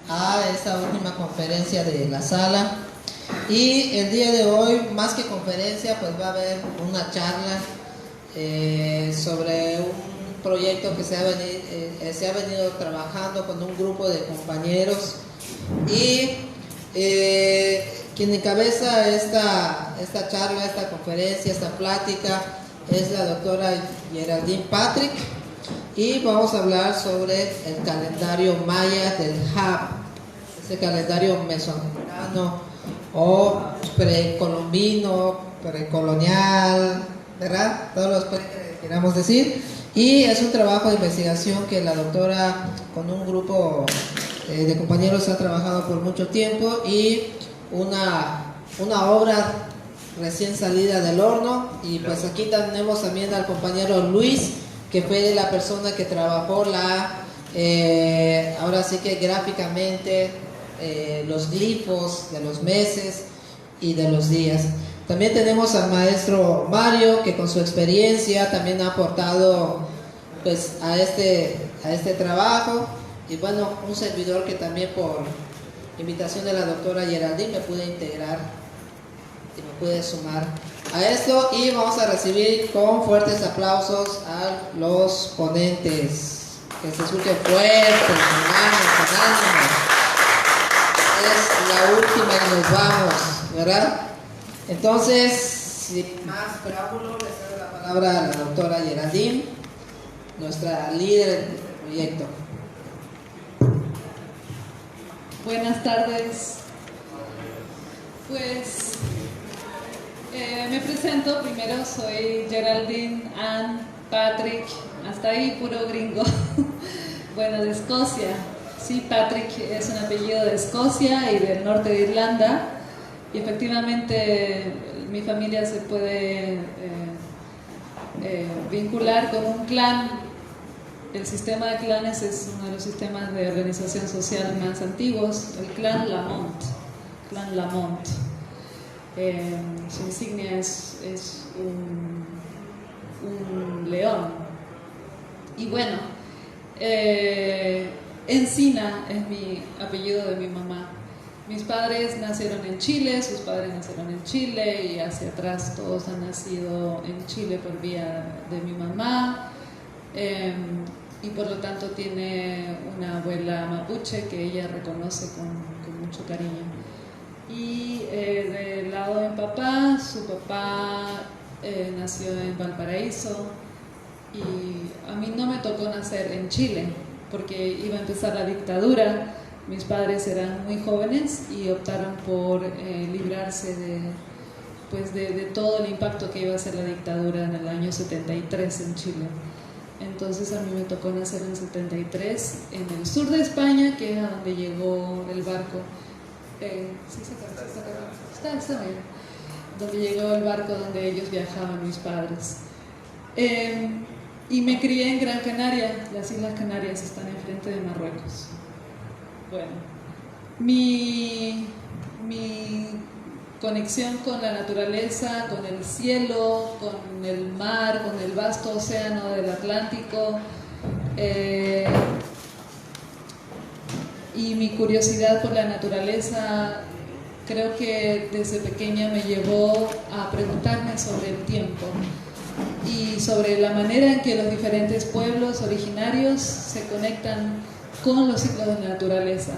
a esta última conferencia de la sala. Y el día de hoy, más que conferencia, pues va a haber una charla sobre un proyecto que se ha venido trabajando con un grupo de compañeros, y quien encabeza esta charla, esta conferencia, esta plática es la doctora Geraldine Patrick, y vamos a hablar sobre el calendario maya del HAB, ese calendario mesoamericano o precolombino, precolonial, ¿verdad? Todos los que queramos decir. Y es un trabajo de investigación que la doctora con un grupo de compañeros ha trabajado por mucho tiempo, y una obra recién salida del horno. Y pues aquí tenemos también al compañero Luis, que fue la persona que trabajó ahora sí que gráficamente los glifos de los meses y de los días. También tenemos al maestro Mario, que con su experiencia también ha aportado pues a este trabajo. Y bueno, un servidor que también por invitación de la doctora Geraldine me pude integrar y me pude sumar a esto. Y vamos a recibir con fuertes aplausos a los ponentes. Que se escuche fuerte, con ánimo. Es la última y nos vamos, ¿verdad? Entonces, sin más preámbulo, le cedo la palabra a la doctora Geraldine, nuestra líder del proyecto. Buenas tardes. Pues me presento. Primero soy Geraldine Ann Patrick, hasta ahí puro gringo. Bueno, de Escocia. Sí, Patrick es un apellido de Escocia y del norte de Irlanda. Y efectivamente mi familia se puede vincular con un clan. El sistema de clanes es uno de los sistemas de organización social más antiguos, el clan Lamont. Clan Lamont. Su insignia es un león. Y bueno, Encina es mi apellido de mi mamá. Mis padres nacieron en Chile, sus padres nacieron en Chile, y hacia atrás todos han nacido en Chile por vía de mi mamá. Y por lo tanto tiene una abuela mapuche que ella reconoce con mucho cariño. Y del lado de mi papá, su papá nació en Valparaíso, y a mí no me tocó nacer en Chile porque iba a empezar la dictadura. Mis padres eran muy jóvenes y optaron por librarse de todo el impacto que iba a hacer la dictadura en el año 73 en Chile. Entonces a mí me tocó nacer en 73 en el sur de España, que es a donde llegó el barco. ¿Sí está bien. Donde llegó el barco donde ellos viajaban, mis padres. Y me crié en Gran Canaria. Las Islas Canarias están enfrente de Marruecos. Bueno, mi conexión con la naturaleza, con el cielo, con el mar, con el vasto océano del Atlántico, y mi curiosidad por la naturaleza, creo que desde pequeña me llevó a preguntarme sobre el tiempo y sobre la manera en que los diferentes pueblos originarios se conectan con los ciclos de la naturaleza.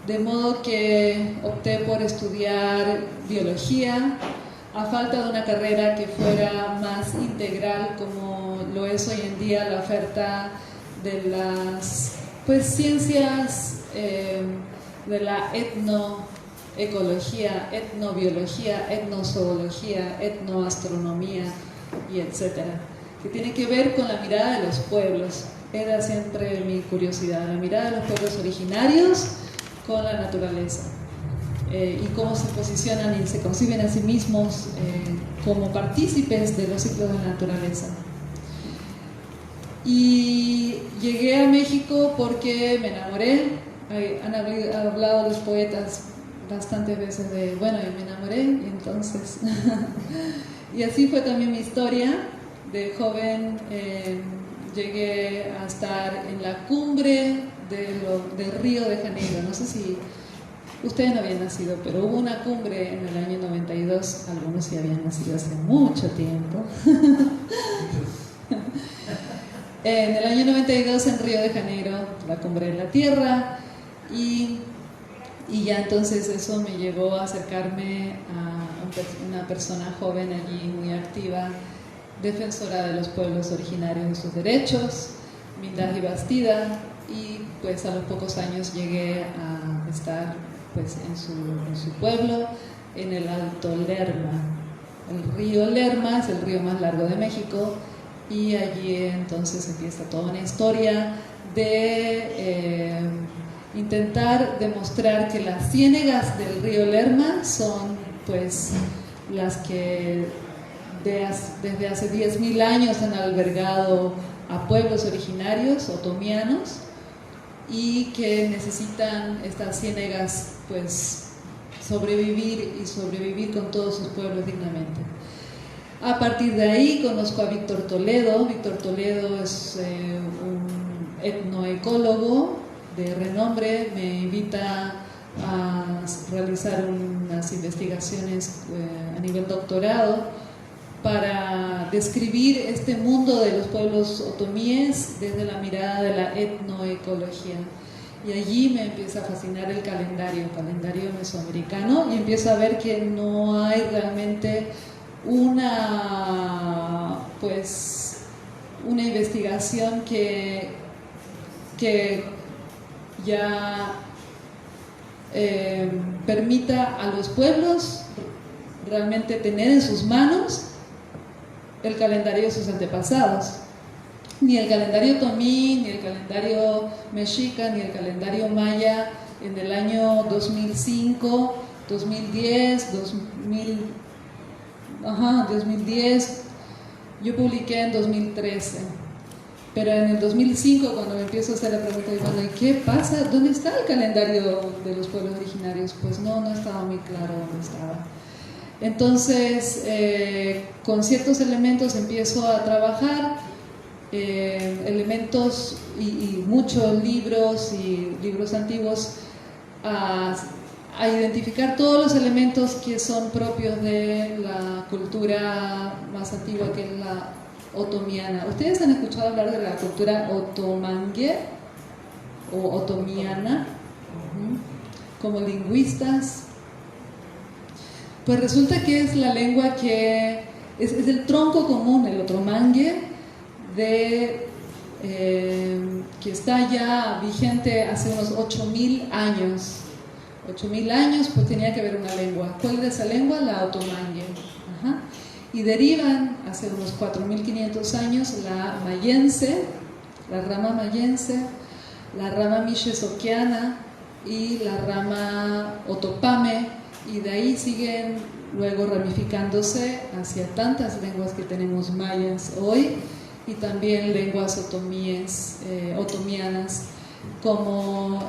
De modo que opté por estudiar biología, a falta de una carrera que fuera más integral, como lo es hoy en día la oferta de las ciencias de la etnoecología, etnobiología, etnozoología, etnoastronomía y etcétera, que tiene que ver con la mirada de los pueblos. Era siempre mi curiosidad, la mirada de los pueblos originarios con la naturaleza, y cómo se posicionan y se conciben a sí mismos como partícipes de los ciclos de la naturaleza. Y llegué a México porque me enamoré. Han hablado los poetas bastantes veces de, bueno, y me enamoré, y entonces y así fue también mi historia. De joven llegué a estar en la cumbre de Río de Janeiro. No sé si ustedes no habían nacido, pero hubo una cumbre en el año 92, algunos sí habían nacido hace mucho tiempo. En el año 92 en Río de Janeiro, la cumbre de la Tierra, y ya entonces eso me llevó a acercarme a una persona joven allí, muy activa, defensora de los pueblos originarios y sus derechos, Mindaji Bastida, y pues a los pocos años llegué a estar pues en su pueblo, en el Alto Lerma. El río Lerma es el río más largo de México, y allí entonces empieza toda una historia de intentar demostrar que las ciénegas del río Lerma son pues las que desde hace 10.000 años han albergado a pueblos originarios otomianos, y que necesitan estas ciénegas pues sobrevivir con todos sus pueblos dignamente. A partir de ahí conozco a Víctor Toledo. Víctor Toledo es un etnoecólogo de renombre, me invita a realizar unas investigaciones a nivel doctorado para describir este mundo de los pueblos otomíes desde la mirada de la etnoecología. Y allí me empieza a fascinar el calendario mesoamericano, y empiezo a ver que no hay realmente una investigación que ya permita a los pueblos realmente tener en sus manos el calendario de sus antepasados. Ni el calendario otomí, ni el calendario mexica, ni el calendario maya en el año 2005, 2010, 2010, yo publiqué en 2013, pero en el 2005, cuando me empiezo a hacer la pregunta de bueno, ¿qué pasa? ¿Dónde está el calendario de los pueblos originarios? Pues no estaba muy claro dónde estaba. Entonces, con ciertos elementos empiezo a trabajar, elementos y muchos libros y libros antiguos, a identificar todos los elementos que son propios de la cultura más antigua, que es la otomiana. ¿Ustedes han escuchado hablar de la cultura otomangue o otomiana? Como lingüistas, pues resulta que es la lengua que es el tronco común, el otomangue, que está ya vigente hace unos 8.000 años. 8.000 años, pues tenía que haber una lengua. ¿Cuál era esa lengua? La otomangue. Y derivan hace unos 4.500 años la mayense, la rama mayense, la rama mixe-zoquiana y la rama otopame, y de ahí siguen luego ramificándose hacia tantas lenguas que tenemos mayas hoy, y también lenguas otomianas, como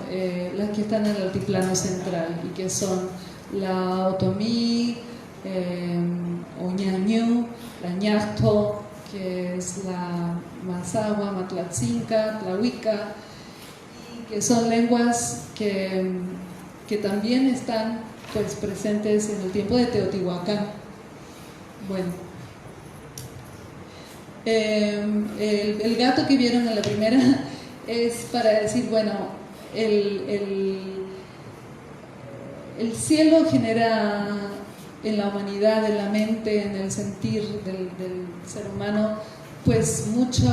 las que están en el altiplano central, y que son la otomí, o ñañú, la ñarto, que es la mazahua, matlatzinca, tlahuica, y que son lenguas que también están pues presentes en el tiempo de Teotihuacán. Bueno, el gato que vieron en la primera es para decir, bueno, el cielo genera en la humanidad, en la mente, en el sentir del ser humano, pues mucha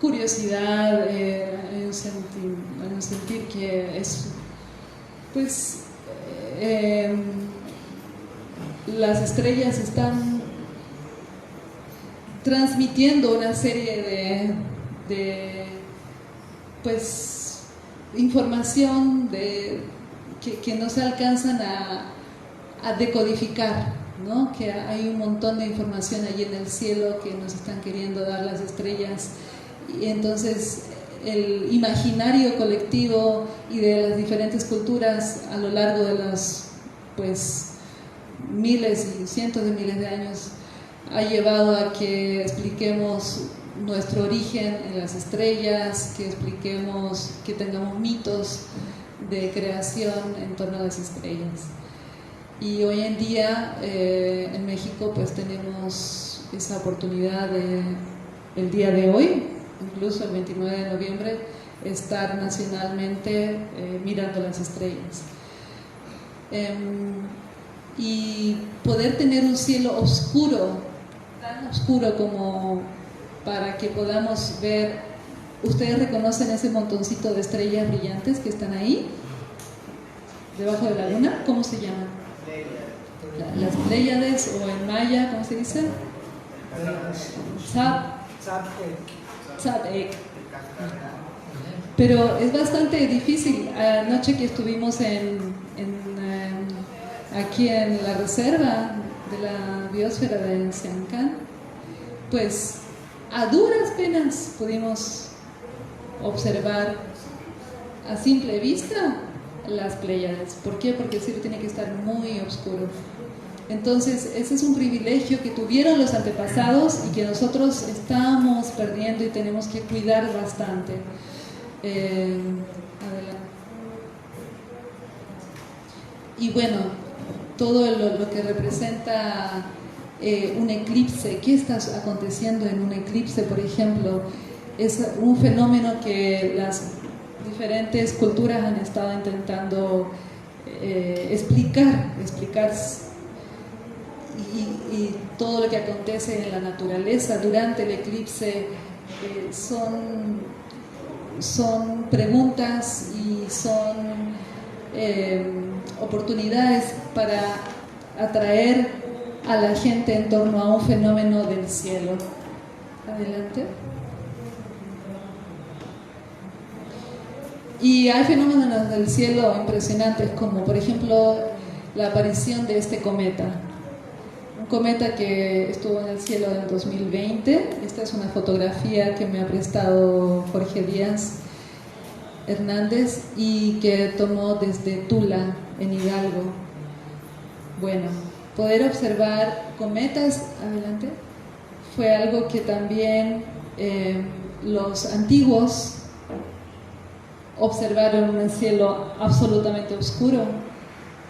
curiosidad, en un sentir que es, pues, las estrellas están transmitiendo una serie de pues información que no se alcanzan a decodificar, ¿no? Que hay un montón de información allí en el cielo que nos están queriendo dar las estrellas, y entonces el imaginario colectivo y de las diferentes culturas a lo largo de los pues miles y cientos de miles de años ha llevado a que expliquemos nuestro origen en las estrellas, que expliquemos, que tengamos mitos de creación en torno a las estrellas. Y hoy en día en México pues tenemos esa oportunidad de, el día de hoy, incluso el 29 de noviembre, estar nacionalmente mirando las estrellas. Y poder tener un cielo oscuro, tan oscuro como para que podamos ver. ¿Ustedes reconocen ese montoncito de estrellas brillantes que están ahí? Debajo de la luna, ¿cómo se llaman? Las Pléyades, o en maya, ¿cómo se dice? Tzaddik. Pero es bastante difícil. Anoche que estuvimos aquí en la reserva de la biosfera de Siancán, pues a duras penas pudimos observar a simple vista las Pléyades. ¿Por qué? Porque el cielo tiene que estar muy oscuro. Entonces, ese es un privilegio que tuvieron los antepasados y que nosotros estamos perdiendo y tenemos que cuidar bastante. Adelante. Y bueno, todo lo que representa un eclipse. ¿Qué está aconteciendo en un eclipse, por ejemplo? Es un fenómeno que las diferentes culturas han estado intentando explicar y todo lo que acontece en la naturaleza durante el eclipse son preguntas y son oportunidades para atraer a la gente en torno a un fenómeno del cielo. Adelante. Y hay fenómenos del cielo impresionantes, como por ejemplo la aparición de este cometa. Un cometa que estuvo en el cielo en 2020. Esta es una fotografía que me ha prestado Jorge Díaz Hernández y que tomó desde Tula, en Hidalgo. Bueno, poder observar cometas, adelante, fue algo que también los antiguos observaron un cielo absolutamente oscuro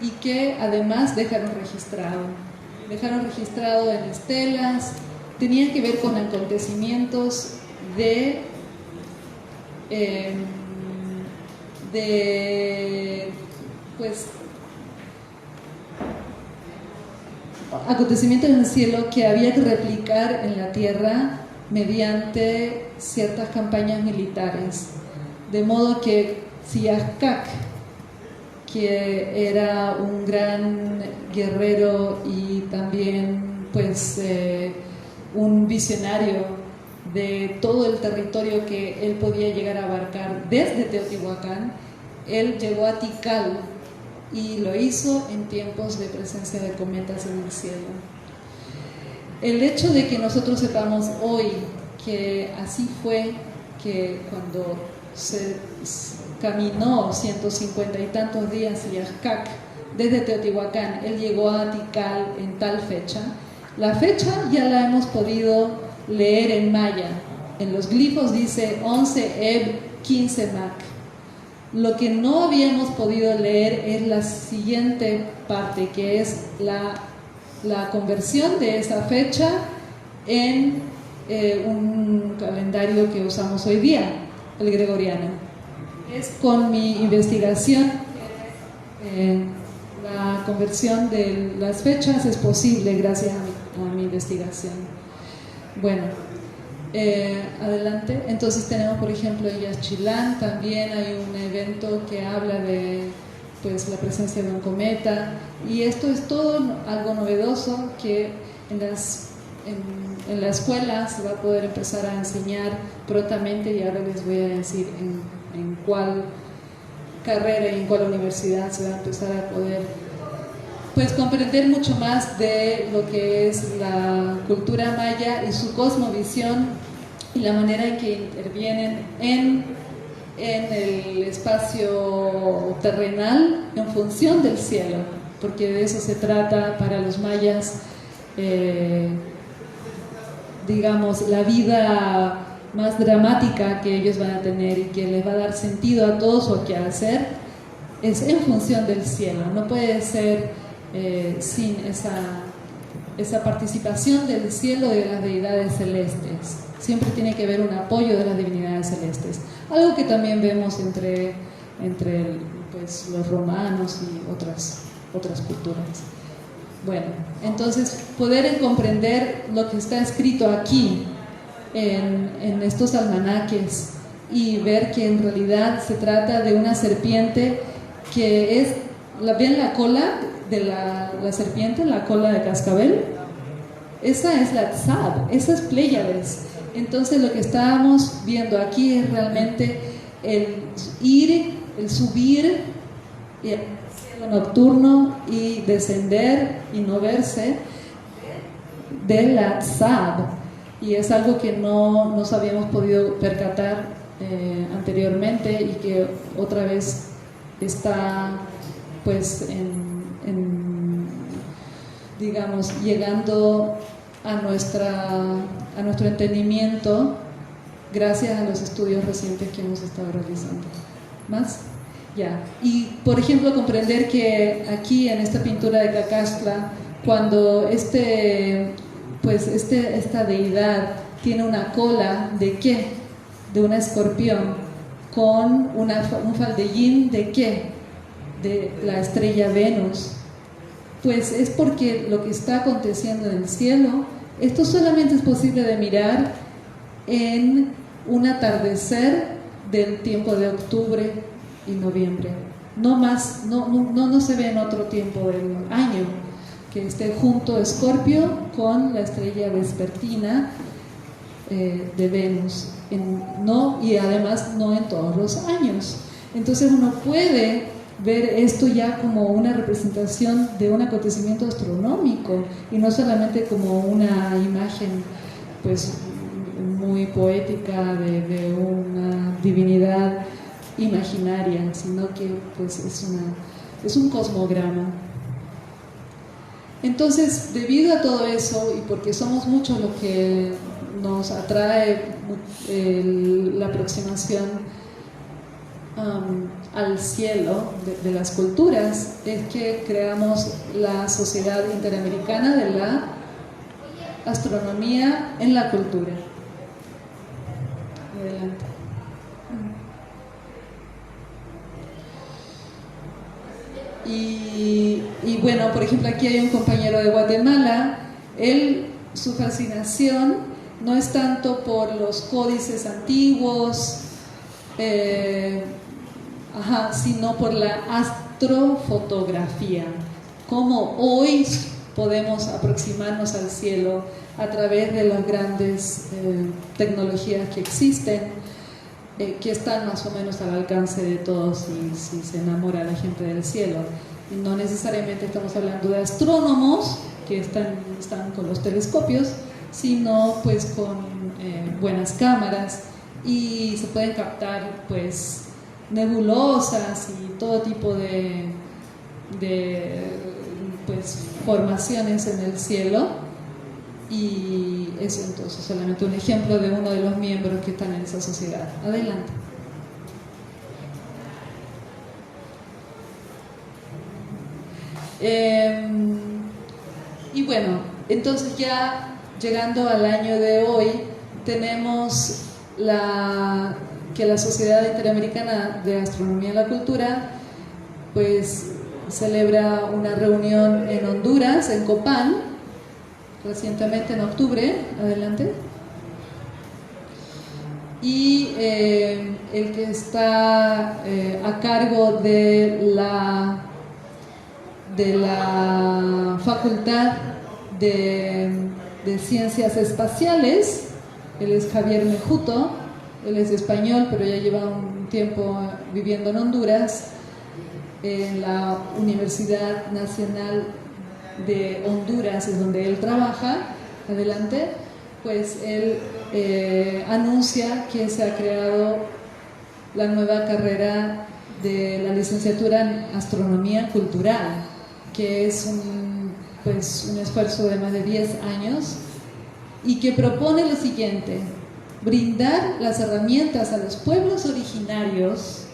y que además dejaron registrado en estelas. Tenía que ver con acontecimientos acontecimientos en el cielo que había que replicar en la tierra mediante ciertas campañas militares. De modo que Siaskak, que era un gran guerrero y también un visionario de todo el territorio que él podía llegar a abarcar desde Teotihuacán, él llegó a Tikal y lo hizo en tiempos de presencia de cometas en el cielo. El hecho de que nosotros sepamos hoy que así fue, que cuando se caminó 150 y tantos días Siaskak desde Teotihuacán, él llegó a Tikal en tal fecha. La fecha ya la hemos podido leer en maya. En los glifos dice 11 Eb 15 Mac. Lo que no habíamos podido leer es la siguiente parte, que es la conversión de esa fecha en un calendario que usamos hoy día, el gregoriano. Es con mi investigación, la conversión de las fechas es posible gracias a mi investigación. Bueno, adelante. Entonces tenemos, por ejemplo, en Yaxchilán también hay un evento que habla de la presencia de un cometa, y esto es todo algo novedoso que en la escuela se va a poder empezar a enseñar prontamente, y ahora les voy a decir en cuál carrera y en cuál universidad se va a empezar a poder comprender mucho más de lo que es la cultura maya y su cosmovisión y la manera en que intervienen en el espacio terrenal en función del cielo, porque de eso se trata para los mayas, de digamos, la vida más dramática que ellos van a tener y que les va a dar sentido a todo su quehacer es en función del cielo. No puede ser sin esa participación del cielo y de las deidades celestes. Siempre tiene que haber un apoyo de las divinidades celestes. Algo que también vemos entre pues, los romanos y otras culturas. Bueno, entonces poder comprender lo que está escrito aquí en estos almanaques y ver que en realidad se trata de una serpiente que es, ¿ven la cola de la serpiente, la cola de cascabel? Esa es la Tzad, esa es Pléyades. Entonces lo que estábamos viendo aquí es realmente el subir y el cielo nocturno y descender y no verse de la Tzad, y es algo que no nos habíamos podido percatar anteriormente y que otra vez está pues digamos llegando a nuestro entendimiento gracias a los estudios recientes que hemos estado realizando. ¿Más? Ya. Y por ejemplo comprender que aquí en esta pintura de Cacastra, cuando esta deidad tiene una cola de qué, de un escorpión, con un faldellín de qué, de la estrella Venus, pues es porque lo que está aconteciendo en el cielo, esto solamente es posible de mirar en un atardecer del tiempo de octubre y noviembre. No más, no se ve en otro tiempo del año que esté junto Escorpio con la estrella vespertina de Venus, y además no en todos los años. Entonces uno puede ver esto ya como una representación de un acontecimiento astronómico y no solamente como una imagen pues muy poética de una divinidad imaginaria, sino que pues es un cosmograma. Entonces, debido a todo eso, y porque somos muchos los que nos atrae la aproximación al cielo de las culturas, es que creamos la Sociedad Interamericana de la Astronomía en la Cultura. Adelante. Y bueno, por ejemplo, aquí hay un compañero de Guatemala. Su fascinación no es tanto por los códices antiguos, sino por la astrofotografía. Cómo hoy podemos aproximarnos al cielo a través de las grandes tecnologías que existen, que están más o menos al alcance de todos si se enamora la gente del cielo. Y no necesariamente estamos hablando de astrónomos que están con los telescopios, sino pues con buenas cámaras, y se pueden captar pues nebulosas y todo tipo de pues formaciones en el cielo. Y eso entonces solamente un ejemplo de uno de los miembros que están en esa sociedad. Adelante. Y bueno, entonces ya llegando al año de hoy, tenemos que la Sociedad Interamericana de Astronomía y la Cultura pues celebra una reunión en Honduras, en Copán, recientemente en octubre. Adelante. Y el que está a cargo de la Facultad de Ciencias Espaciales, él es Javier Mejuto. Él es español, pero ya lleva un tiempo viviendo en Honduras, en la Universidad Nacional de Honduras es donde él trabaja. Adelante. Pues él anuncia que se ha creado la nueva carrera de la licenciatura en Astronomía Cultural, que es un esfuerzo de más de 10 años y que propone lo siguiente: brindar las herramientas a los pueblos originarios.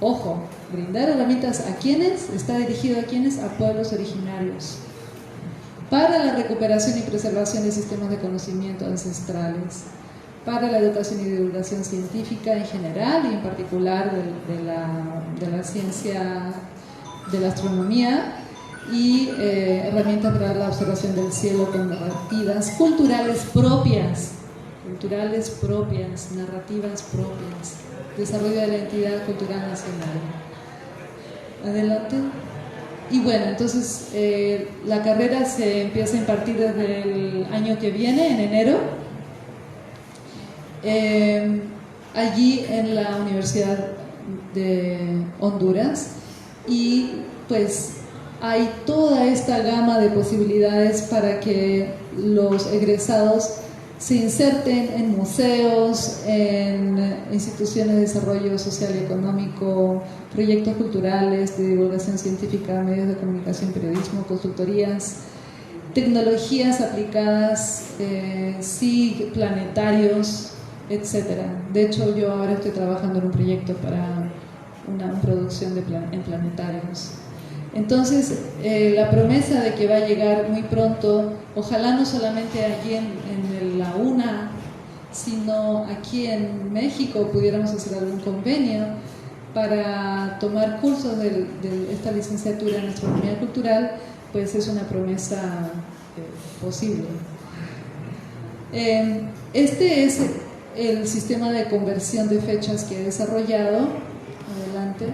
Ojo, brindar herramientas a quienes, está dirigido a quienes, a pueblos originarios, para la recuperación y preservación de sistemas de conocimiento ancestrales, para la educación y divulgación científica en general y en particular de la ciencia de la astronomía, y herramientas para la observación del cielo con narrativas culturales propias, narrativas propias, desarrollo de la identidad cultural nacional. Adelante. Y bueno, entonces la carrera se empieza a impartir desde el año que viene, en enero, allí en la Universidad de Honduras, y pues hay toda esta gama de posibilidades para que los egresados se inserten en museos, en instituciones de desarrollo social y económico, proyectos culturales, de divulgación científica, medios de comunicación, periodismo, consultorías, tecnologías aplicadas, sí, planetarios, etc. De hecho, yo ahora estoy trabajando en un proyecto para una producción en planetarios. Entonces, la promesa de que va a llegar muy pronto, ojalá no solamente allí en la UNA, sino aquí en México pudiéramos hacer algún convenio para tomar cursos de esta licenciatura en astronomía cultural, pues es una promesa posible. Este es el sistema de conversión de fechas que he desarrollado. Adelante.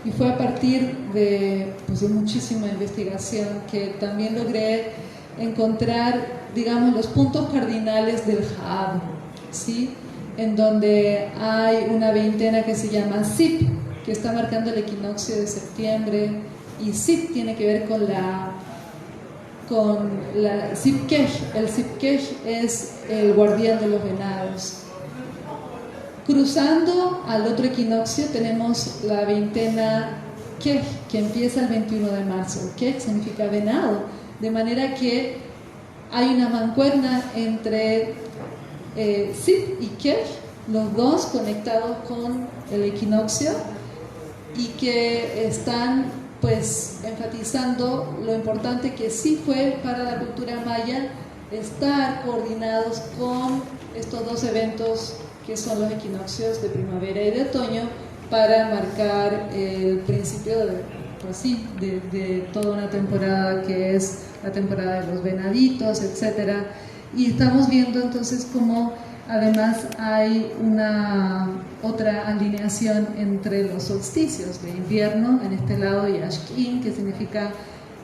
Y fue a partir de muchísima investigación que también logré encontrar, digamos, los puntos cardinales del Hub, ¿sí? En donde hay una veintena que se llama SIP, que está marcando el equinoccio de septiembre, y SIP tiene que ver con la Sipkej. El Sipkej es el guardián de los venados. Cruzando al otro equinoccio tenemos la veintena Kej, que empieza el 21 de marzo. Kej significa venado, de manera que hay una mancuerna entre Sip y Kej, los dos conectados con el equinoccio, y que están pues enfatizando lo importante que sí fue para la cultura maya estar coordinados con estos dos eventos que son los equinoccios de primavera y de otoño, para marcar el principio de toda una temporada que es la temporada de los venaditos, etc. Y estamos viendo entonces cómo además hay una otra alineación entre los solsticios de invierno, en este lado Yaxkin, que significa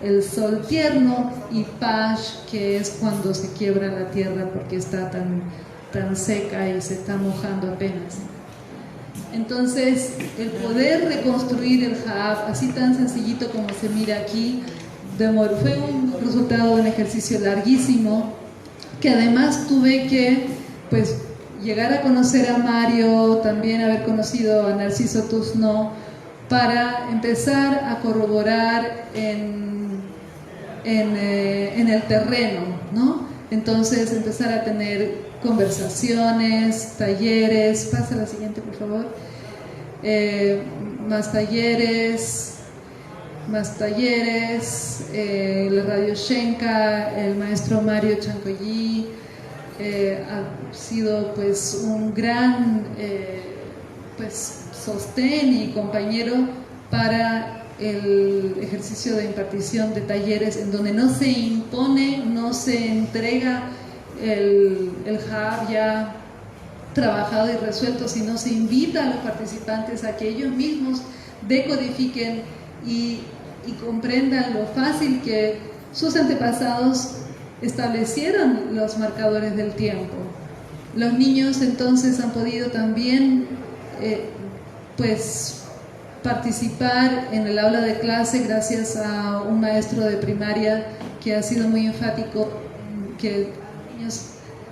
el sol tierno, y Pash, que es cuando se quiebra la tierra porque está tan seca y se está mojando apenas. Entonces, el poder reconstruir el Hub, así tan sencillito como se mira aquí, fue un resultado de un ejercicio larguísimo, que además tuve que pues llegar a conocer a Mario, también haber conocido a Narciso Tuzno, para empezar a corroborar en el terreno, ¿no? Entonces empezar a tener conversaciones, talleres. Pasa la siguiente, por favor. Más talleres, la Radio Shenka, el maestro Mario Chancollí ha sido pues un gran sostén y compañero para el ejercicio de impartición de talleres, en donde no se impone, no se entrega el Hub ya trabajado y resuelto, sino se invita a los participantes a que ellos mismos decodifiquen y comprendan lo fácil que sus antepasados establecieron los marcadores del tiempo. Los niños entonces han podido también participar en el aula de clase gracias a un maestro de primaria que ha sido muy enfático que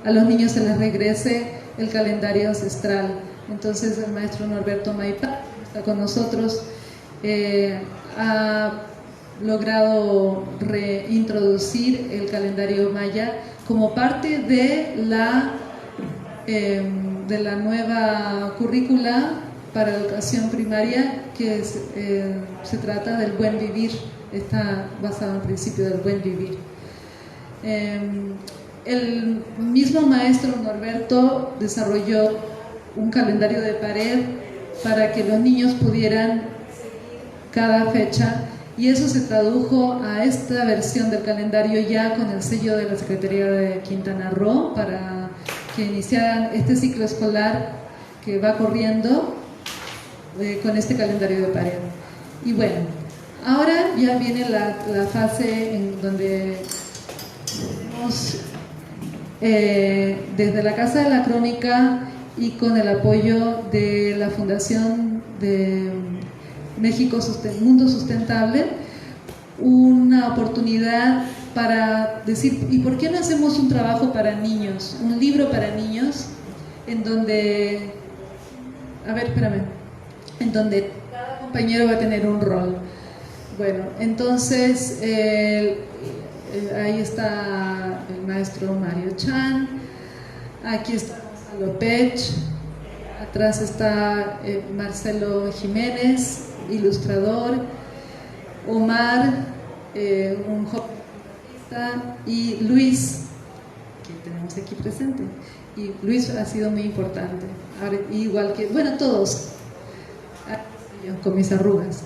a los niños se les regrese el calendario ancestral. Entonces el maestro Norberto Maipa está con nosotros, ha logrado reintroducir el calendario maya como parte de la nueva currícula para educación primaria, que se trata del buen vivir, está basado en el principio del buen vivir. El mismo maestro Norberto desarrolló un calendario de pared para que los niños pudieran cada fecha, y eso se tradujo a esta versión del calendario ya con el sello de la Secretaría de Quintana Roo para que iniciaran este ciclo escolar que va corriendo con este calendario de pared. Y bueno, ahora ya viene la fase en donde desde la Casa de la Crónica y con el apoyo de la Fundación de México Mundo Sustentable, una oportunidad para decir, ¿y por qué no hacemos un trabajo para niños, un libro para niños, en donde, en donde cada compañero va a tener un rol? Bueno, entonces ahí está el maestro Mario Chan, aquí está Gonzalo Pech, atrás está Marcelo Jiménez, ilustrador, Omar, un joven artista, y Luis, que tenemos aquí presente. Y Luis ha sido muy importante, ahora, igual que, bueno, todos, con mis arrugas.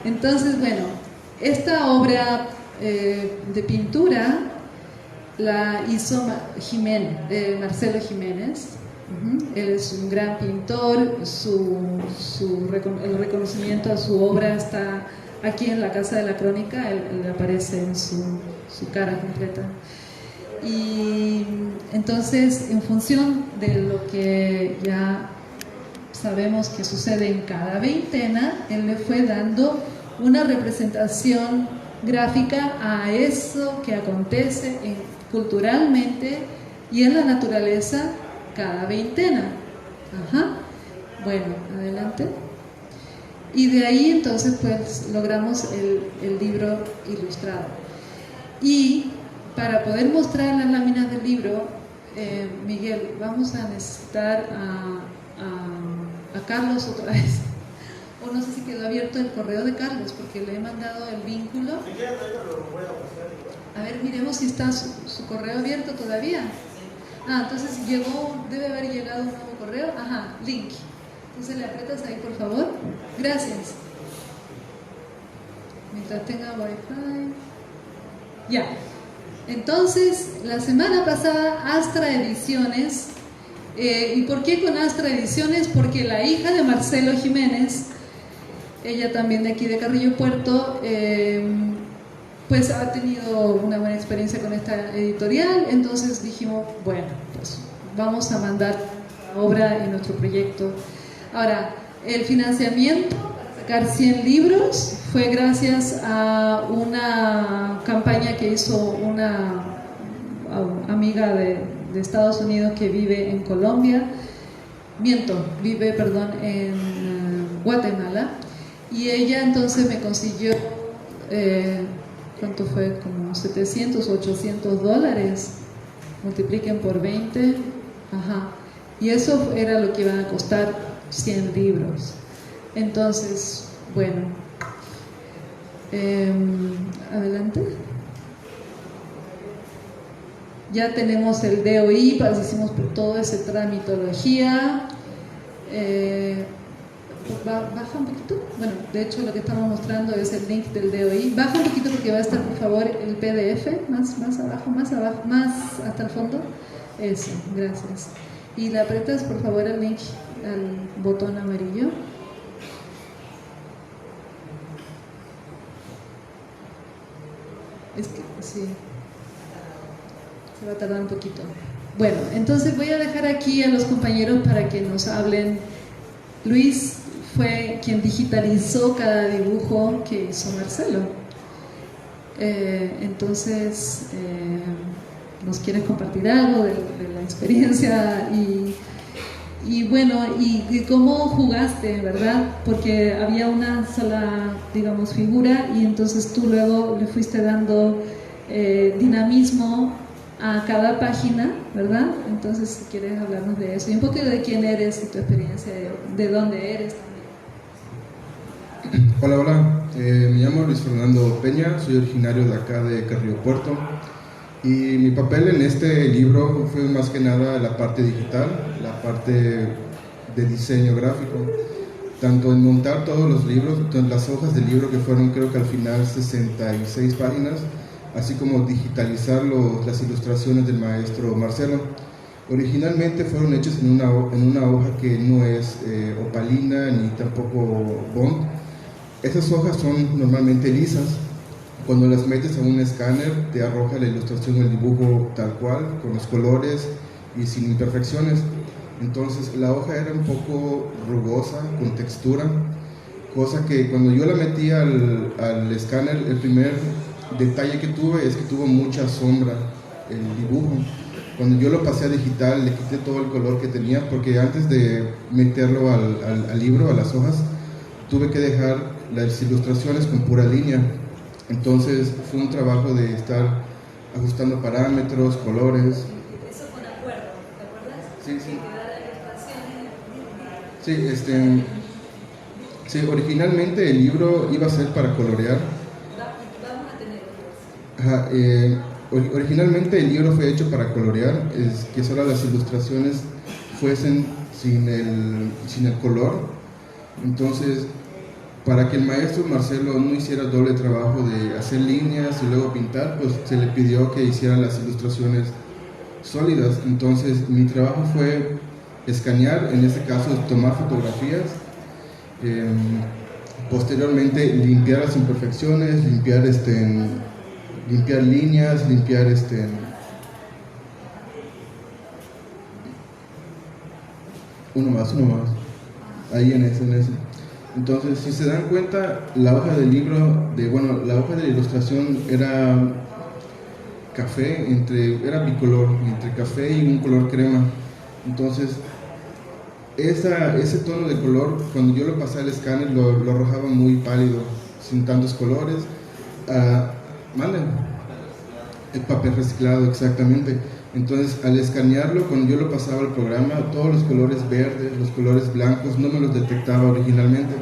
Entonces, bueno, esta obra de pintura la hizo Marcelo Jiménez. Él es un gran pintor, el reconocimiento a su obra está aquí en la Casa de la Crónica, él aparece en su cara completa. Y entonces, en función de lo que ya sabemos que sucede en cada veintena, él le fue dando una representación gráfica a eso que acontece culturalmente y en la naturaleza cada veintena. Bueno, adelante. Y de ahí entonces pues logramos el libro ilustrado. Y para poder mostrar las láminas del libro, Miguel, vamos a necesitar a Carlos otra vez. O no sé si quedó abierto el correo de Carlos, porque le he mandado el vínculo. A ver, miremos si está su correo abierto todavía. Entonces debe haber llegado un nuevo correo. Link. Entonces le aprietas ahí, por favor. Gracias. Mientras tenga wifi. Ya. Entonces, la semana pasada, Astra Ediciones. ¿Y por qué con Astra Ediciones? Porque la hija de Marcelo Jiménez, ella también de aquí de Carrillo Puerto, pues ha tenido una buena experiencia con esta editorial. Entonces dijimos, bueno, pues vamos a mandar la obra en nuestro proyecto. Ahora, el financiamiento para sacar 100 libros fue gracias a una campaña que hizo una amiga de Estados Unidos que vive en Colombia, vive en Guatemala, y ella entonces me consiguió ¿cuánto fue? Como 700 o 800 dólares, multipliquen por 20, y eso era lo que iban a costar 100 libros. Entonces, bueno, adelante. Ya tenemos el DOI, hicimos toda esa tramitología. Baja un poquito. Bueno, de hecho lo que estamos mostrando es el link del DOI. Baja un poquito porque va a estar, por favor, el PDF, más abajo, más hasta el fondo. Eso, gracias. Y le aprietas, por favor, el link al botón amarillo. Es que, sí, se va a tardar un poquito. Bueno, entonces voy a dejar aquí a los compañeros para que nos hablen. Luis fue quien digitalizó cada dibujo que hizo Marcelo. Entonces, ¿nos quieres compartir algo de la experiencia? Y bueno, y cómo jugaste, ¿verdad? Porque había una sola, digamos, figura, y entonces tú luego le fuiste dando dinamismo a cada página, ¿verdad? Entonces, si quieres hablarnos de eso y un poco de quién eres y tu experiencia, de dónde eres también. Hola, me llamo Luis Fernando Peña, soy originario de acá de Carrillo Puerto y mi papel en este libro fue más que nada la parte digital, la parte de diseño gráfico, tanto en montar todos los libros, las hojas del libro que fueron creo que al final 66 páginas, así como digitalizar las ilustraciones del maestro Marcelo. Originalmente fueron hechas en una hoja que no es opalina ni tampoco bond. Esas hojas son normalmente lisas. Cuando las metes a un escáner te arroja la ilustración o el dibujo tal cual, con los colores y sin imperfecciones. Entonces la hoja era un poco rugosa, con textura, cosa que cuando yo la metí al escáner, el primer detalle que tuve es que tuvo mucha sombra el dibujo. Cuando yo lo pasé a digital le quité todo el color que tenía, porque antes de meterlo al libro, a las hojas, tuve que dejar las ilustraciones con pura línea. Entonces fue un trabajo de estar ajustando parámetros, colores. Eso con acuerdo, ¿te acuerdas? Sí, sí. Sí, originalmente el libro iba a ser para colorear. Vamos a tener Originalmente el libro fue hecho para colorear, que solo las ilustraciones fuesen sin el color. Entonces, para que el maestro Marcelo no hiciera doble trabajo de hacer líneas y luego pintar, pues se le pidió que hiciera las ilustraciones sólidas. Entonces mi trabajo fue escanear, en este caso tomar fotografías, posteriormente limpiar las imperfecciones, limpiar líneas, limpiar uno más, ahí en ese. Entonces, si se dan cuenta, la hoja del libro, la hoja de la ilustración era café, era bicolor, entre café y un color crema. Entonces, ese tono de color, cuando yo lo pasé al escáner, lo arrojaba muy pálido, sin tantos colores. Manden. El papel reciclado, exactamente. Entonces, al escanearlo, cuando yo lo pasaba al programa, todos los colores verdes, los colores blancos, no me los detectaba originalmente.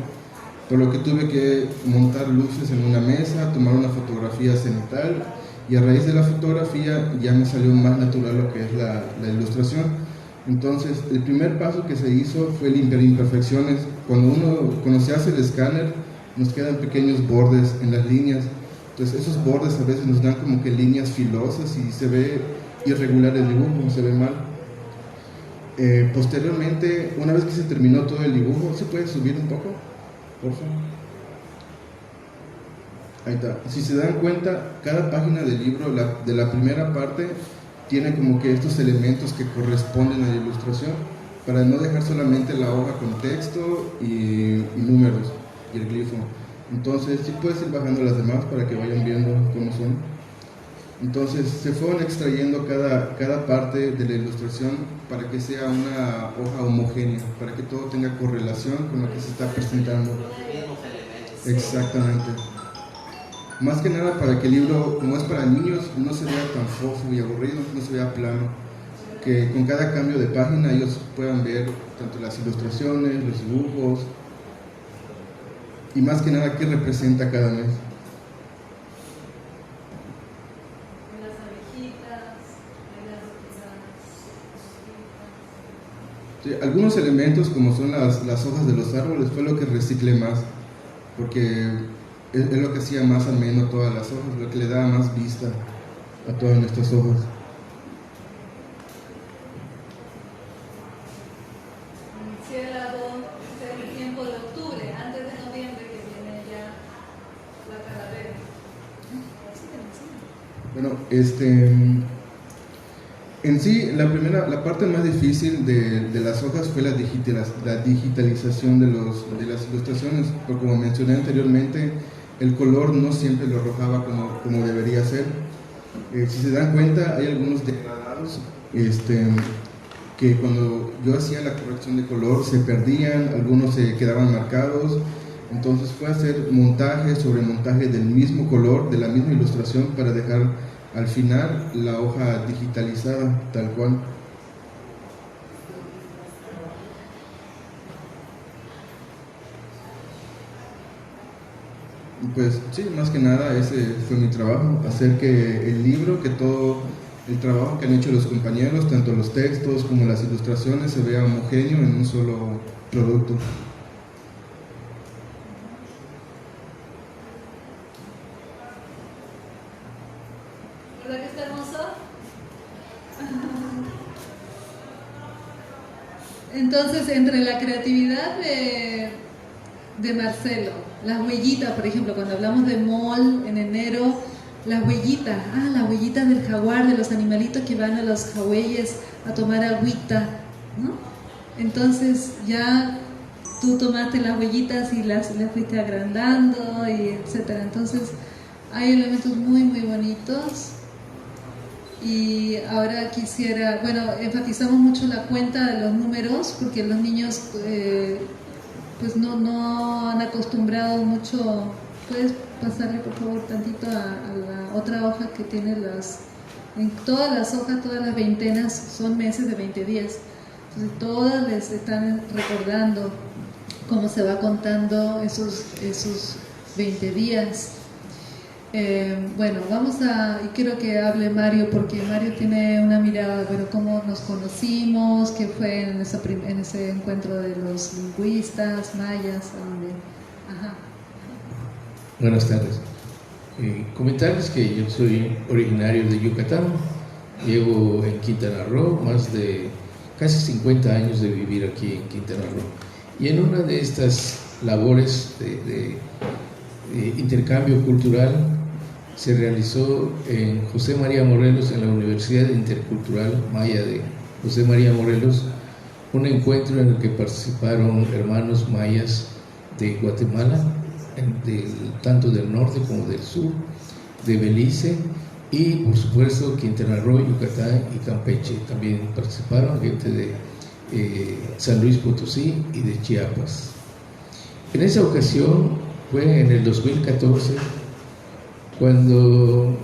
Por lo que tuve que montar luces en una mesa, tomar una fotografía cenital, y a raíz de la fotografía ya me salió más natural lo que es la ilustración. Entonces, el primer paso que se hizo fue limpiar imperfecciones. Cuando se hace el escáner, nos quedan pequeños bordes en las líneas. Entonces, esos bordes a veces nos dan como que líneas filosas y se ve irregular el dibujo, se ve mal. Posteriormente, una vez que se terminó todo el dibujo, ¿se puede subir un poco? Por favor. Ahí está. Si se dan cuenta, cada página del libro, de la primera parte, tiene como que estos elementos que corresponden a la ilustración, para no dejar solamente la hoja con texto y números y el glifo. Entonces, sí puedes ir bajando las demás para que vayan viendo cómo son. Entonces, se fueron extrayendo cada parte de la ilustración para que sea una hoja homogénea, para que todo tenga correlación con lo que se está presentando. Exactamente. Más que nada para que el libro, como es para niños, no se vea tan fofo y aburrido, no se vea plano. Que con cada cambio de página ellos puedan ver tanto las ilustraciones, los dibujos, y más que nada qué representa cada mes. Las abejitas, Sí, algunos elementos como son las hojas de los árboles fue lo que reciclé más, porque es lo que hacía más ameno todas las hojas, lo que le daba más vista a todas nuestras hojas. El tiempo de octubre, antes de noviembre, que viene ya la calavera. Bueno, en sí, la parte más difícil de las hojas fue la digitalización de las ilustraciones, porque como mencioné anteriormente, el color no siempre lo arrojaba como debería ser. Si se dan cuenta, hay algunos degradados que cuando yo hacía la corrección de color se perdían, algunos se quedaban marcados. Entonces fue hacer montaje sobre montaje del mismo color, de la misma ilustración, para dejar al final la hoja digitalizada, tal cual. Pues sí, más que nada ese fue mi trabajo, hacer que el libro, que todo el trabajo que han hecho los compañeros, tanto los textos como las ilustraciones, se vea homogéneo en un solo producto. ¿Verdad que está hermoso? Entonces, entre la creatividad de Marcelo, las huellitas, por ejemplo, cuando hablamos de mall en enero, las huellitas del jaguar, de los animalitos que van a los jagüeyes a tomar agüita, ¿no? Entonces ya tú tomaste las huellitas y las fuiste agrandando, y etcétera. Entonces hay elementos muy muy bonitos. Y ahora quisiera, enfatizamos mucho la cuenta de los números porque los niños pues no han acostumbrado mucho. Puedes pasarle por favor tantito a la otra hoja que tiene en todas las hojas, todas las veintenas son meses de 20 días. Entonces todas les están recordando cómo se va contando esos 20 días. Y quiero que hable Mario, porque Mario tiene una mirada, cómo nos conocimos, qué fue en ese encuentro de los lingüistas mayas. Ajá. Buenas tardes. Comentarles que yo soy originario de Yucatán, llevo en Quintana Roo más de casi 50 años de vivir aquí en Quintana Roo, y en una de estas labores de intercambio cultural se realizó en José María Morelos, en la Universidad Intercultural Maya de José María Morelos, un encuentro en el que participaron hermanos mayas de Guatemala, tanto del norte como del sur, de Belice y por supuesto Quintana Roo, Yucatán y Campeche. También participaron gente de San Luis Potosí y de Chiapas. En esa ocasión fue en el 2014 cuando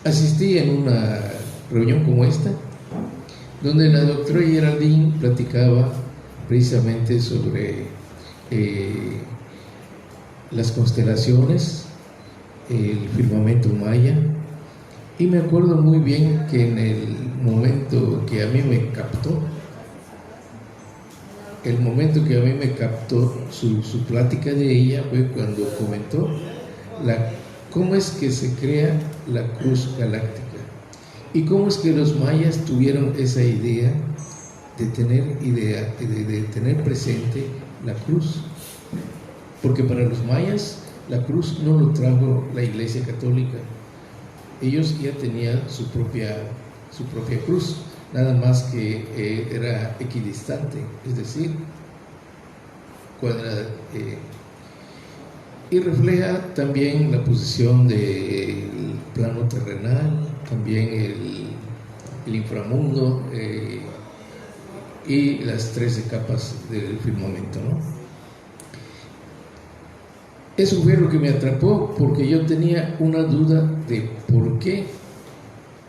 asistí en una reunión como esta, donde la doctora Geraldine platicaba precisamente sobre las constelaciones, el firmamento maya, y me acuerdo muy bien que en el momento que a mí me captó, su plática de ella fue cuando comentó cómo es que se crea la cruz galáctica y cómo es que los mayas tuvieron esa idea de tener presente la cruz, porque para los mayas la cruz no lo trajo la Iglesia Católica, ellos ya tenían su propia cruz, nada más que era equidistante, es decir, cuadrada, y refleja también la posición del plano terrenal, también el inframundo y las 13 capas del firmamento, ¿no? Eso fue lo que me atrapó, porque yo tenía una duda de por qué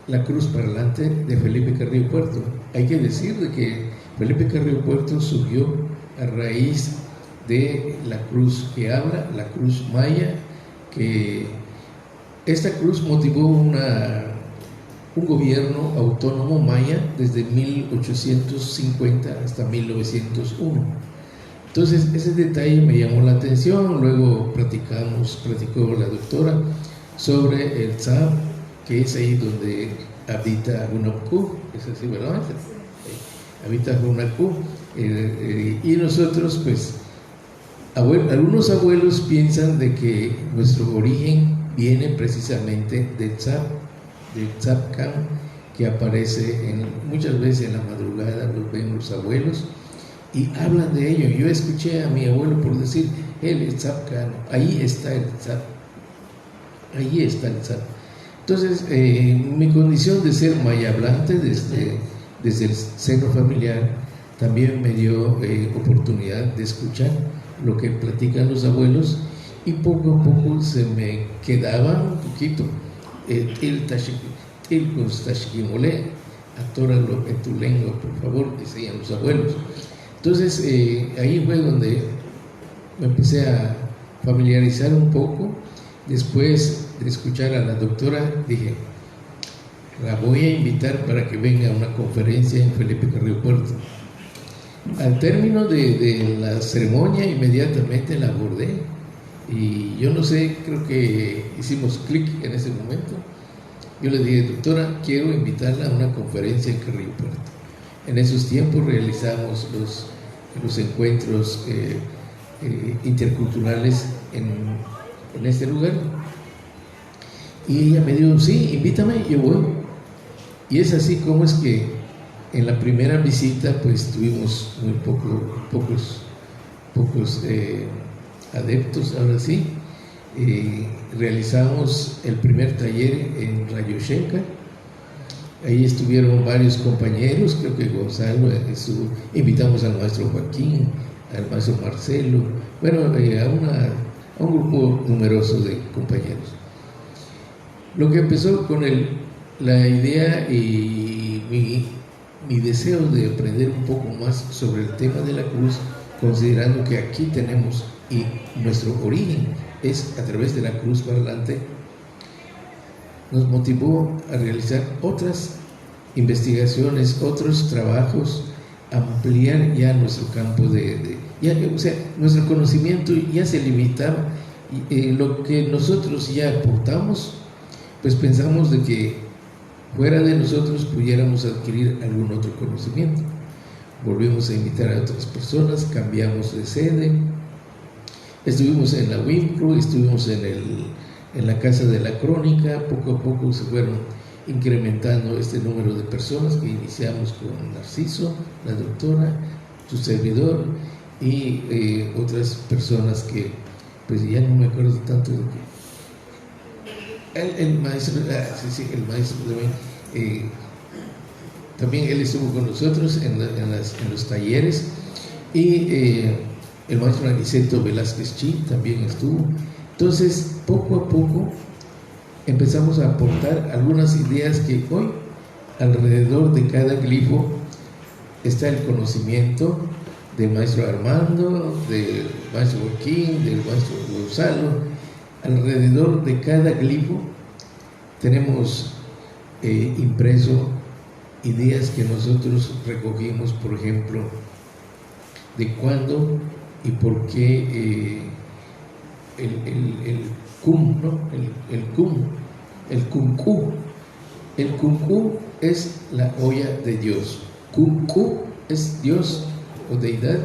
la cruz parlante de Felipe Carrillo Puerto. Hay que decir de que Felipe Carrillo Puerto surgió a raíz de la cruz que habla, la cruz maya, que esta cruz motivó un gobierno autónomo maya desde 1850 hasta 1901. Entonces ese detalle me llamó la atención. Luego platicó la doctora sobre el Tzab, que es ahí donde habita Hunapku, es así, ¿verdad? Habita Hunapku, y nosotros, pues, algunos abuelos piensan de que nuestro origen viene precisamente del Tzabcán, que aparece muchas veces en la madrugada, los ven los abuelos y hablan de ello. Yo escuché a mi abuelo por decir, él es Tzabcán, ahí está el Tzab. Entonces, mi condición de ser maya hablante desde el seno familiar también me dio oportunidad de escuchar lo que platican los abuelos, y poco a poco se me quedaba un poquito el tashikimole, atóralo en tu lengua, por favor, decían los abuelos. Entonces ahí fue donde me empecé a familiarizar un poco. Después de escuchar a la doctora, dije, la voy a invitar para que venga a una conferencia en Felipe Carrillo Puerto. Al término de la ceremonia, inmediatamente la abordé y yo no sé, creo que hicimos clic en ese momento. Yo le dije, doctora, quiero invitarla a una conferencia en Carrillo Puerto. En esos tiempos realizamos los encuentros interculturales en este lugar. Y ella me dijo, sí, invítame, yo voy. Y es así como es que en la primera visita pues tuvimos muy pocos adeptos, ahora sí. Realizamos el primer taller en Rayoshenka. Ahí estuvieron varios compañeros, creo que Gonzalo estuvo, invitamos al maestro Joaquín, al maestro Marcelo, bueno, a un grupo numeroso de compañeros. Lo que empezó con la idea y mi deseo de aprender un poco más sobre el tema de la cruz, considerando que aquí tenemos y nuestro origen es a través de la cruz parlante, nos motivó a realizar otras investigaciones, otros trabajos, ampliar ya nuestro campo o sea, nuestro conocimiento ya se limitaba, lo que nosotros ya aportamos, pues pensamos de que fuera de nosotros pudiéramos adquirir algún otro conocimiento. Volvimos a invitar a otras personas, cambiamos de sede, estuvimos en la WIMPRO, estuvimos en la Casa de la Crónica, poco a poco se fueron incrementando este número de personas que iniciamos con Narciso, la doctora, su servidor y otras personas que pues ya no me acuerdo tanto de que el maestro, el maestro también él estuvo con nosotros en los talleres y el maestro Aniceto Velázquez Chi también estuvo. Entonces poco a poco empezamos a aportar algunas ideas que hoy alrededor de cada glifo está el conocimiento del maestro Armando, del maestro Joaquín, del maestro Gonzalo. Alrededor de cada glifo tenemos impreso ideas que nosotros recogimos, por ejemplo, de cuándo y por qué el cum, ¿no? El kumku. El kumku es la olla de Dios. Kumku es Dios o deidad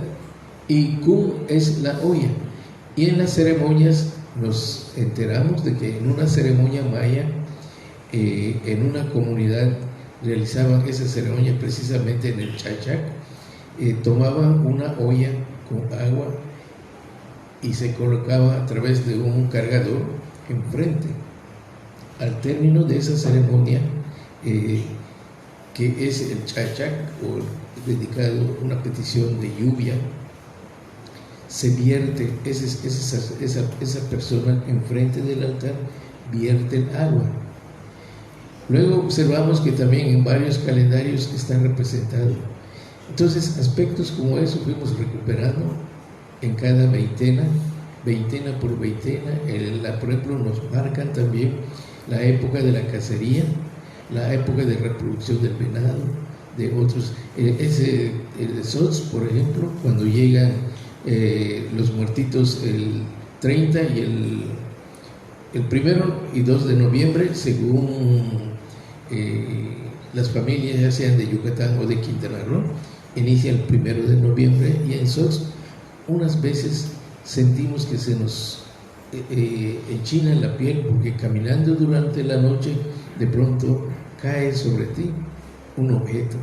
y kum es la olla. Y en las ceremonias nos enteramos de que en una ceremonia maya, en una comunidad realizaban esa ceremonia precisamente en el Chachac, tomaban una olla con agua y se colocaba a través de un cargador enfrente. Al término de esa ceremonia, que es el Chachac, o dedicado a una petición de lluvia, se vierte, esa persona enfrente del altar vierte el agua. Luego observamos que también en varios calendarios está representado. Entonces, aspectos como eso fuimos recuperando en cada veintena por veintena. Por ejemplo, nos marcan también la época de la cacería, la época de reproducción del venado, de otros. El de Sots, por ejemplo, cuando llegan los muertitos el 30 y el 1 y 2 de noviembre, según las familias, ya sean de Yucatán o de Quintana Roo, inicia el 1 de noviembre, y en Sots unas veces sentimos que se nos enchina la piel, porque caminando durante la noche de pronto cae sobre ti un objeto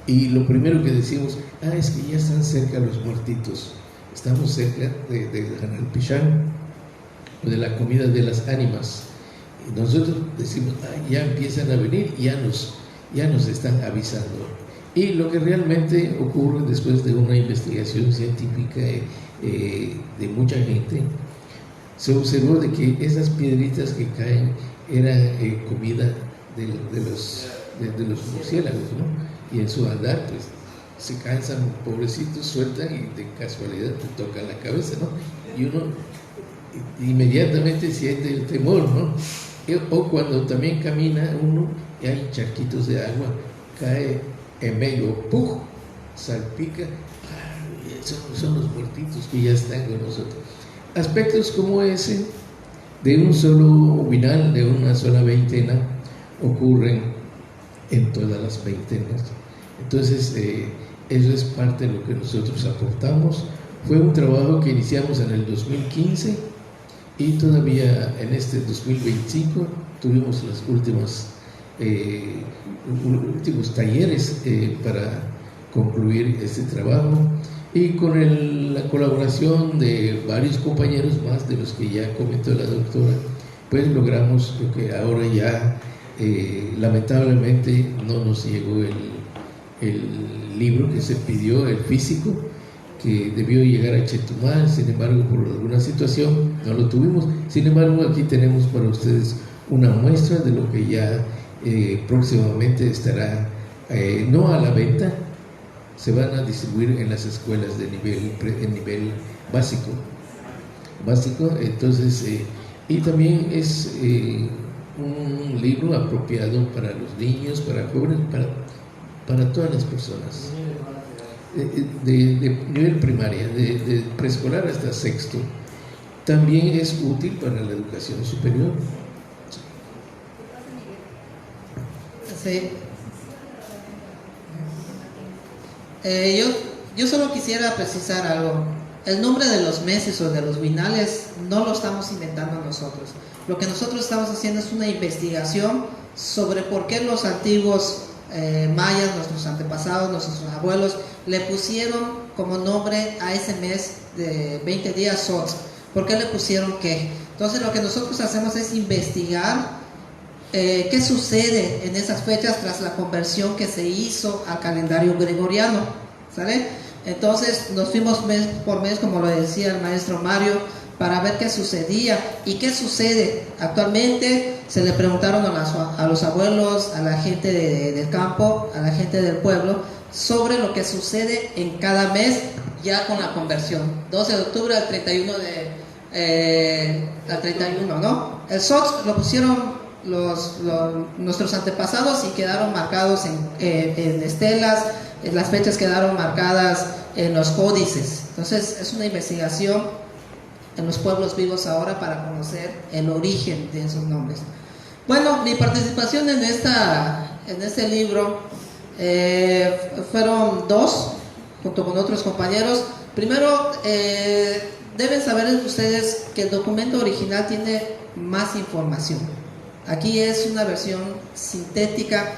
y lo primero que decimos, es que ya están cerca los muertitos, estamos cerca de Hanal Pichán o de la comida de las ánimas, y nosotros decimos, ya empiezan a venir, ya nos están avisando. Y lo que realmente ocurre después de una investigación científica de mucha gente, se observó de que esas piedritas que caen eran comida de los murciélagos, ¿no? Y en su andar, pues, se cansan, pobrecitos, sueltan y de casualidad te tocan la cabeza, ¿no? Y uno inmediatamente siente el temor, ¿no? O cuando también camina uno y hay charquitos de agua, cae en medio, ¡puf!, salpica, son los muertitos que ya están con nosotros. Aspectos como ese, de un solo vinal, de una sola veintena, ocurren en todas las veintenas. Entonces, eso es parte de lo que nosotros aportamos. Fue un trabajo que iniciamos en el 2015 y todavía en este 2025 tuvimos los últimos talleres para concluir este trabajo, y con la colaboración de varios compañeros más de los que ya comentó la doctora, pues logramos lo que ahora ya lamentablemente no nos llegó el libro que se pidió, el físico, que debió llegar a Chetumal. Sin embargo, por alguna situación no lo tuvimos. Sin embargo, aquí tenemos para ustedes una muestra de lo que ya próximamente estará no a la venta, se van a distribuir en las escuelas de nivel básico. Entonces, y también es un libro apropiado para los niños, para jóvenes, para todas las personas de nivel primaria, de preescolar hasta sexto. También es útil para la educación superior. Sí. Yo solo quisiera precisar algo. El nombre de los meses o de los vinales no lo estamos inventando nosotros. Lo que nosotros estamos haciendo es una investigación sobre por qué los antiguos mayas, nuestros antepasados, nuestros abuelos, le pusieron como nombre a ese mes de 20 días Sot. ¿Por qué le pusieron qué? Entonces lo que nosotros hacemos es investigar qué sucede en esas fechas tras la conversión que se hizo al calendario gregoriano, ¿sale? Entonces nos fuimos mes por mes, como lo decía el maestro Mario, para ver qué sucedía y qué sucede. Actualmente se le preguntaron a los abuelos, a la gente del campo, a la gente del pueblo, sobre lo que sucede en cada mes ya con la conversión. 12 de octubre al 31 al 31, ¿no? El Sot lo pusieron nuestros antepasados y quedaron marcados en estelas, las fechas quedaron marcadas en los códices. Entonces es una investigación en los pueblos vivos ahora para conocer el origen de esos nombres. Bueno, mi participación en este libro fueron dos, junto con otros compañeros. Primero, deben saber ustedes que el documento original tiene más información. Aquí es una versión sintética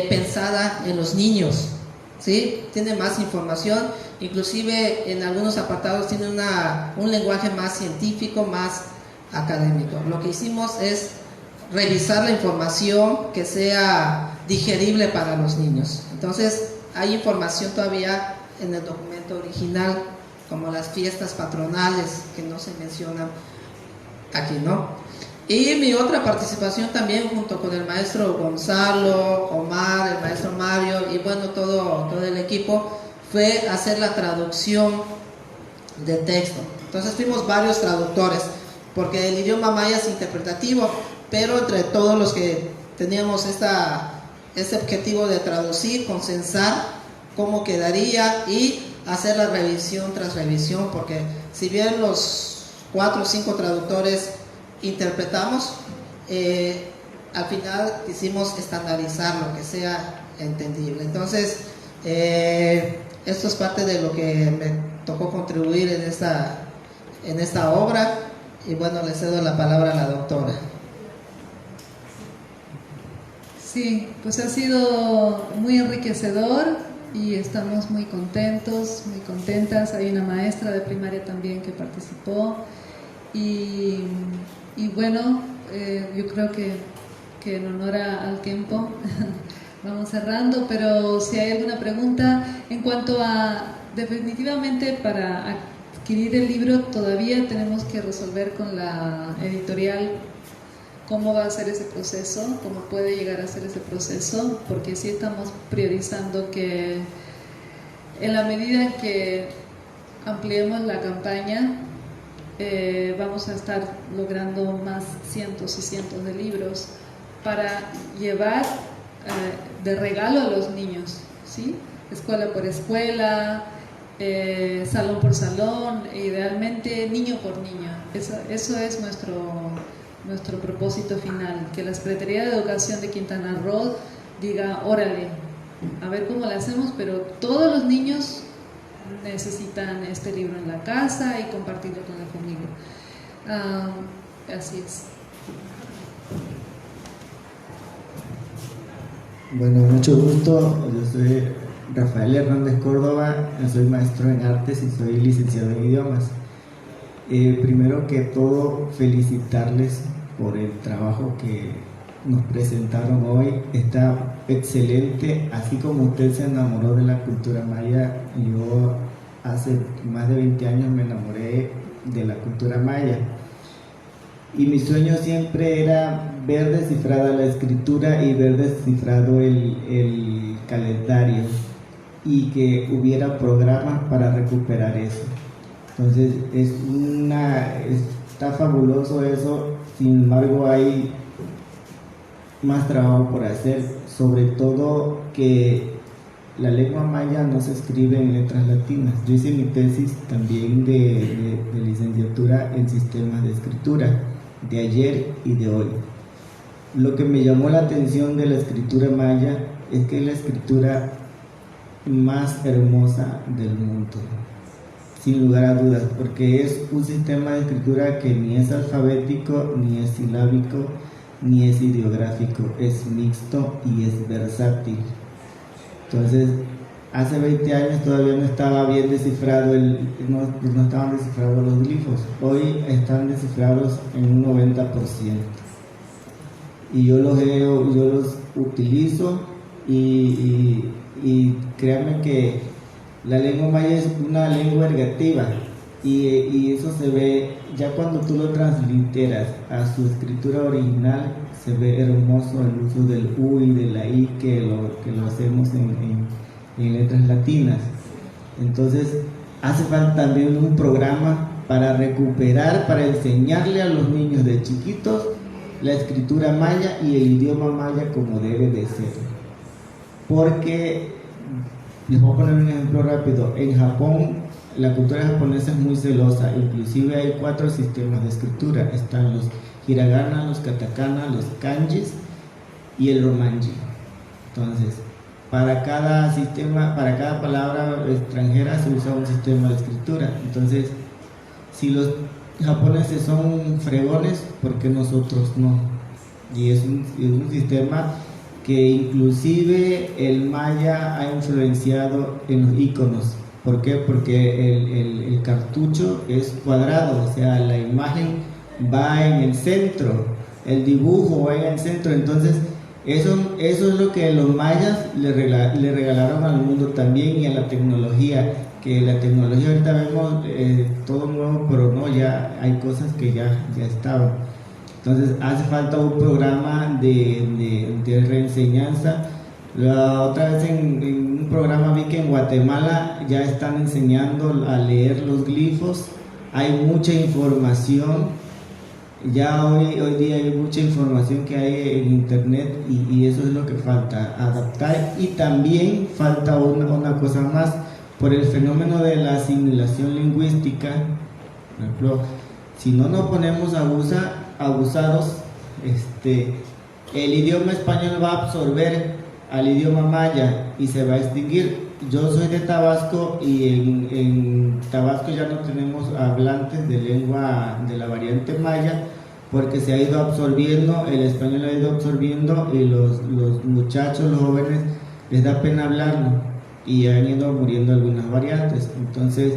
pensada en los niños, ¿sí? Tiene más información, inclusive en algunos apartados tiene un lenguaje más científico, más académico. Lo que hicimos es revisar la información que sea digerible para los niños. Entonces hay información todavía en el documento original, como las fiestas patronales que no se mencionan aquí, ¿no? Y mi otra participación también, junto con el maestro Gonzalo, Omar, el maestro Mario y bueno, todo el equipo, fue hacer la traducción de texto. Entonces fuimos varios traductores, porque el idioma maya es interpretativo, pero entre todos los que teníamos este objetivo de traducir, consensar cómo quedaría y hacer la revisión tras revisión, porque si bien los 4 o 5 traductores interpretamos, al final quisimos estandarizar lo que sea entendible. Entonces esto es parte de lo que me tocó contribuir en esta obra, y bueno, le cedo la palabra a la doctora. Sí, pues ha sido muy enriquecedor y estamos muy contentos, muy contentas. Hay una maestra de primaria también que participó y bueno, yo creo que en honor al tiempo vamos cerrando, pero si hay alguna pregunta en cuanto a, definitivamente para adquirir el libro todavía tenemos que resolver con la editorial cómo va a ser ese proceso, cómo puede llegar a ser ese proceso, porque sí estamos priorizando que en la medida en que ampliemos la campaña, vamos a estar logrando más cientos y cientos de libros para llevar de regalo a los niños, ¿sí? Escuela por escuela, salón por salón, idealmente niño por niño. Eso es nuestro propósito final, que la Secretaría de Educación de Quintana Roo diga, órale, a ver cómo lo hacemos, pero todos los niños necesitan este libro en la casa y compartirlo con la familia. Así es. Bueno, mucho gusto. Yo soy Rafael Hernández Córdoba, soy maestro en artes y soy licenciado en idiomas. Primero que todo, felicitarles por el trabajo que nos presentaron hoy. Está excelente, así como usted se enamoró de la cultura maya. Yo hace más de 20 años me enamoré de la cultura maya y mi sueño siempre era ver descifrada la escritura y ver descifrado el calendario y que hubiera programas para recuperar eso. Entonces está fabuloso eso. Sin embargo, hay más trabajo por hacer, sobre todo que la lengua maya no se escribe en letras latinas. Yo hice mi tesis también de licenciatura en sistemas de escritura, de ayer y de hoy. Lo que me llamó la atención de la escritura maya es que es la escritura más hermosa del mundo, sin lugar a dudas, porque es un sistema de escritura que ni es alfabético, ni es silábico, ni es ideográfico, es mixto y es versátil. Entonces, hace 20 años todavía no estaba bien descifrado, no estaban descifrados los glifos. Hoy están descifrados en un 90%. Y yo los utilizo y créanme que la lengua maya es una lengua ergativa y eso se ve ya cuando tú lo transliteras a su escritura original. Se ve hermoso el uso del U y de la I que lo hacemos en letras latinas. Entonces hace falta también un programa para recuperar, para enseñarle a los niños de chiquitos la escritura maya y el idioma maya como debe de ser. Porque, les voy a poner un ejemplo rápido, en Japón la cultura japonesa es muy celosa, inclusive hay 4 sistemas de escritura, están los hiragana, los katakana, los kanjis y el romanji. Entonces, para cada sistema, para cada palabra extranjera se usa un sistema de escritura. Entonces, si los japoneses son fregones, ¿por qué nosotros no? Y es un sistema que inclusive el maya ha influenciado en los iconos. ¿Por qué? Porque el cartucho es cuadrado, o sea, la imagen va en el centro, el dibujo va en el centro. Entonces eso es lo que los mayas le regalaron al mundo también, y a la tecnología, que la tecnología ahorita vemos todo nuevo, pero no, ya hay cosas que ya estaban. Entonces hace falta un programa de reenseñanza. La otra vez en un programa vi que en Guatemala ya están enseñando a leer los glifos. Hay mucha información. Ya hoy día hay mucha información que hay en internet y eso es lo que falta, adaptar. Y también falta una cosa más, por el fenómeno de la asimilación lingüística. Por ejemplo, si no nos ponemos abusados, el idioma español va a absorber al idioma maya y se va a extinguir. Yo soy de Tabasco y en Tabasco ya no tenemos hablantes de lengua de la variante maya, porque se ha ido absorbiendo, el español ha ido absorbiendo, y los muchachos, los jóvenes, les da pena hablarlo y han ido muriendo algunas variantes. Entonces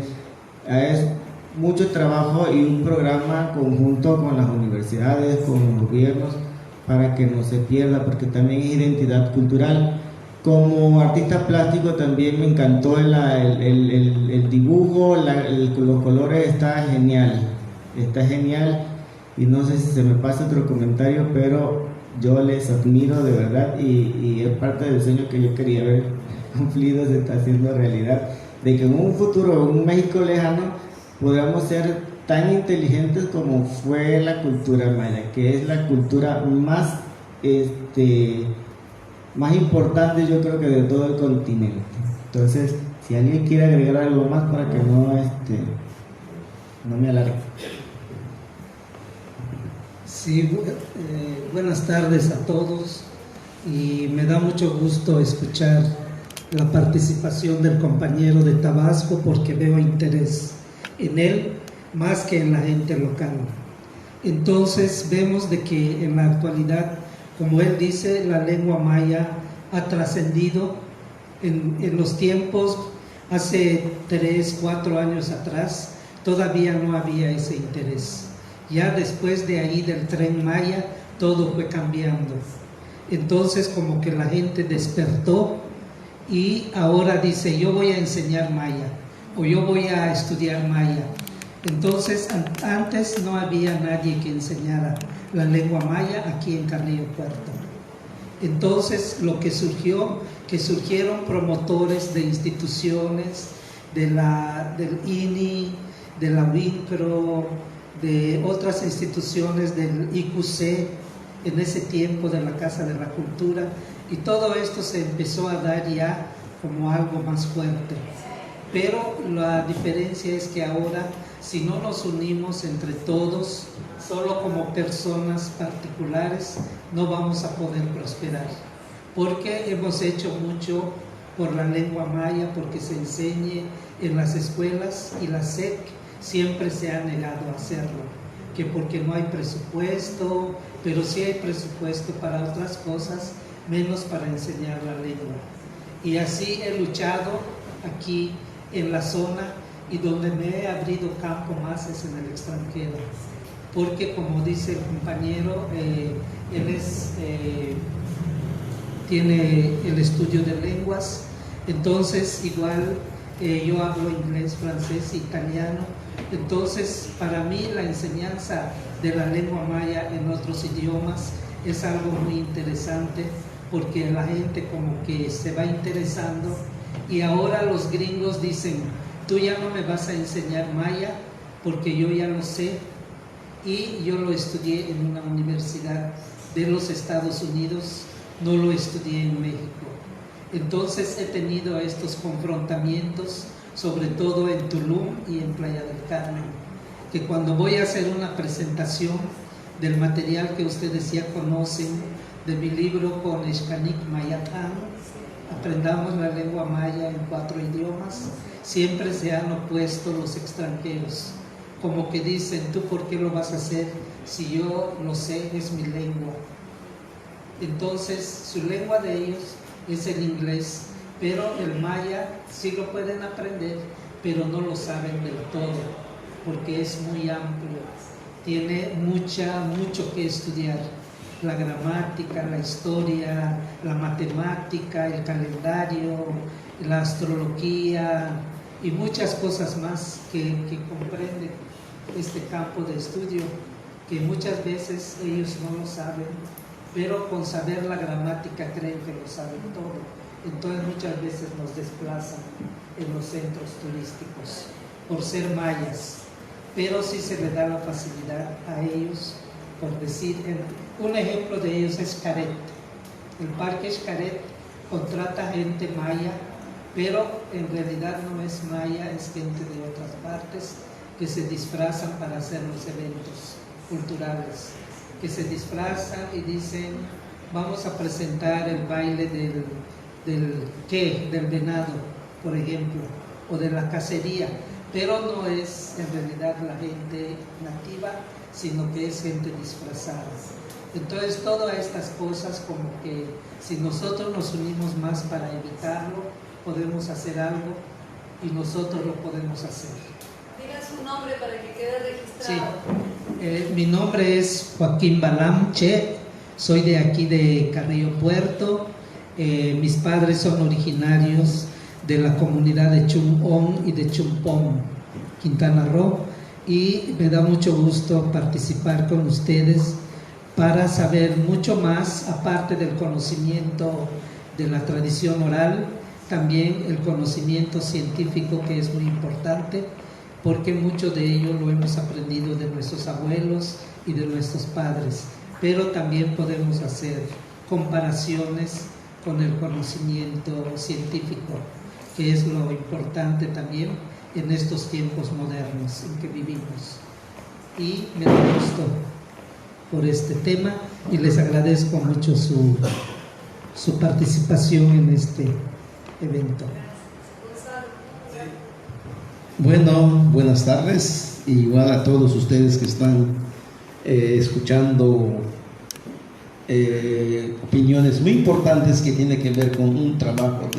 es mucho trabajo y un programa conjunto con las universidades, con los gobiernos, para que no se pierda, porque también es identidad cultural. como artista plástico también me encantó el dibujo, los colores, está genial, y no sé si se me pasa otro comentario, pero yo les admiro de verdad y es parte del sueño que yo quería ver cumplido, se está haciendo realidad, de que en un futuro, en un México lejano, podamos ser tan inteligentes como fue la cultura maya, que es la cultura más importante, yo creo que de todo el continente. Entonces, si alguien quiere agregar algo más para que no me alargue. Sí, buenas tardes a todos, y me da mucho gusto escuchar la participación del compañero de Tabasco, porque veo interés en él más que en la gente local. Entonces vemos de que en la actualidad, como él dice, la lengua maya ha trascendido en los tiempos. Hace 3, 4 años atrás todavía no había ese interés. Ya después de ahí del Tren Maya todo fue cambiando. Entonces como que la gente despertó y ahora dice: yo voy a enseñar maya o yo voy a estudiar maya. Entonces antes no había nadie que enseñara la lengua maya aquí en Carrillo Puerto. Entonces lo que surgió, que surgieron promotores de instituciones, del INI, de la WINPRO, de otras instituciones, del IQC, en ese tiempo de la Casa de la Cultura, y todo esto se empezó a dar ya como algo más fuerte. Pero la diferencia es que ahora, si no nos unimos entre todos, solo como personas particulares, no vamos a poder prosperar, porque hemos hecho mucho por la lengua maya, porque se enseñe en las escuelas, y la SEC siempre se ha negado a hacerlo, que porque no hay presupuesto, pero sí hay presupuesto para otras cosas, menos para enseñar la lengua. Y así he luchado aquí en la zona, y donde me he abrido campo más es en el extranjero, porque como dice el compañero, él tiene el estudio de lenguas, entonces igual yo hablo inglés, francés, italiano. Entonces para mí la enseñanza de la lengua maya en otros idiomas es algo muy interesante, porque la gente como que se va interesando, y ahora los gringos dicen: tú ya no me vas a enseñar maya porque yo ya lo sé, y yo lo estudié en una universidad de los Estados Unidos, no lo estudié en México. Entonces he tenido estos confrontamientos, sobre todo en Tulum y en Playa del Carmen, que cuando voy a hacer una presentación del material que ustedes ya conocen, de mi libro con Xcanik Mayatán, Aprendamos la lengua maya en 4 idiomas, siempre se han opuesto los extranjeros, como que dicen: ¿tú por qué lo vas a hacer si yo lo sé, es mi lengua? Entonces su lengua de ellos es el inglés, pero el maya sí lo pueden aprender, pero no lo saben del todo, porque es muy amplio, tiene mucho que estudiar. La gramática, la historia, la matemática, el calendario, la astrología y muchas cosas más que comprende este campo de estudio, que muchas veces ellos no lo saben, pero con saber la gramática creen que lo saben todo. Entonces muchas veces nos desplazan en los centros turísticos por ser mayas, pero sí se le da la facilidad a ellos. Por decir, un ejemplo de ellos es Xcaret. El Parque Xcaret contrata gente maya, pero en realidad no es maya, es gente de otras partes que se disfrazan para hacer los eventos culturales, que se disfrazan y dicen: vamos a presentar el baile del venado, por ejemplo, o de la cacería, pero no es en realidad la gente nativa, sino que es gente disfrazada. Entonces todas estas cosas, como que si nosotros nos unimos más para evitarlo, podemos hacer algo, y nosotros lo podemos hacer. Diga su nombre para que quede registrado. Sí. Mi nombre es Joaquín Balam Che, soy de aquí de Carrillo Puerto, Mis padres son originarios de la comunidad de Chumón y de Chumpón, Quintana Roo, y me da mucho gusto participar con ustedes para saber mucho más, aparte del conocimiento de la tradición oral, también el conocimiento científico, que es muy importante, porque mucho de ello lo hemos aprendido de nuestros abuelos y de nuestros padres, pero también podemos hacer comparaciones con el conocimiento científico, que es lo importante también en estos tiempos modernos en que vivimos. Y me da gusto por este tema y les agradezco mucho su participación en este evento. Bueno, buenas tardes, igual a todos ustedes que están escuchando opiniones muy importantes que tienen que ver con un trabajo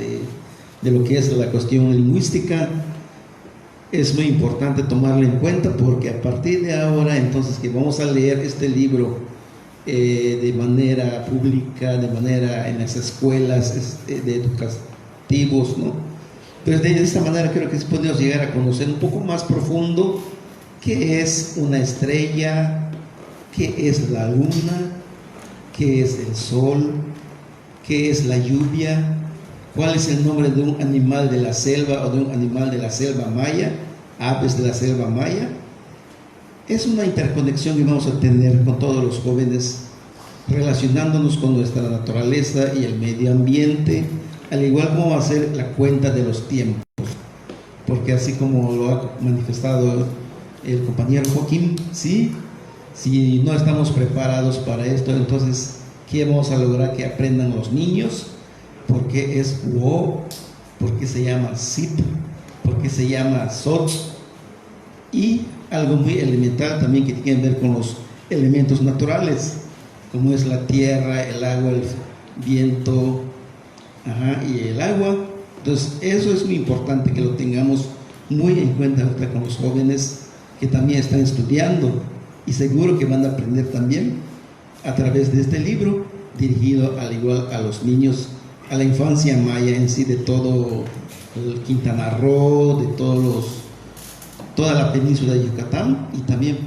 de lo que es la cuestión lingüística. Es muy importante tomarlo en cuenta, porque a partir de ahora, entonces, que vamos a leer este libro de manera pública, de manera en las escuelas de educativos, ¿no? Entonces, de esta manera creo que podemos llegar a conocer un poco más profundo qué es una estrella, qué es la luna, qué es el sol, qué es la lluvia, cuál es el nombre de un animal de la selva o de un animal de la selva maya, aves de la selva maya. Es una interconexión que vamos a tener con todos los jóvenes, relacionándonos con nuestra naturaleza y el medio ambiente, al igual como va a ser la cuenta de los tiempos, porque así como lo ha manifestado el compañero Joaquín, ¿sí? Si no estamos preparados para esto, entonces, ¿qué vamos a lograr que aprendan los niños? ¿Por qué es Wo? ¿Por qué se llama Sip? ¿Por qué se llama Sot? Y algo muy elemental también que tiene que ver con los elementos naturales, como es la tierra, el agua, el viento, y el agua. Entonces, eso es muy importante que lo tengamos muy en cuenta ahorita con los jóvenes que también están estudiando, y seguro que van a aprender también a través de este libro, dirigido al igual a los niños, a la infancia maya en sí, de todo el Quintana Roo, de toda la península de Yucatán, y también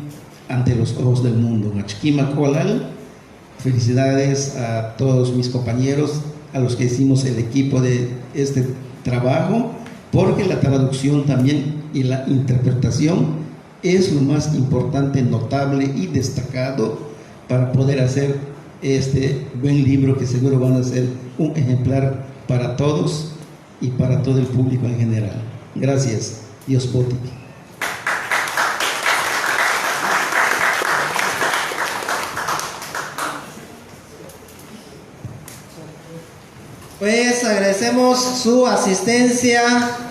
ante los ojos del mundo. Machquima Colal, felicidades a todos mis compañeros, a los que hicimos el equipo de este trabajo, porque la traducción también y la interpretación es lo más importante, notable y destacado para poder hacer este buen libro, que seguro van a ser un ejemplar para todos y para todo el público en general. Gracias. Dios poti. Pues agradecemos su asistencia,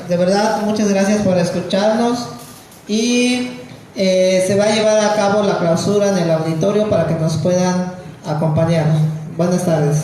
de verdad, muchas gracias por escucharnos, y se va a llevar a cabo la clausura en el auditorio para que nos puedan acompañar. Buenas tardes.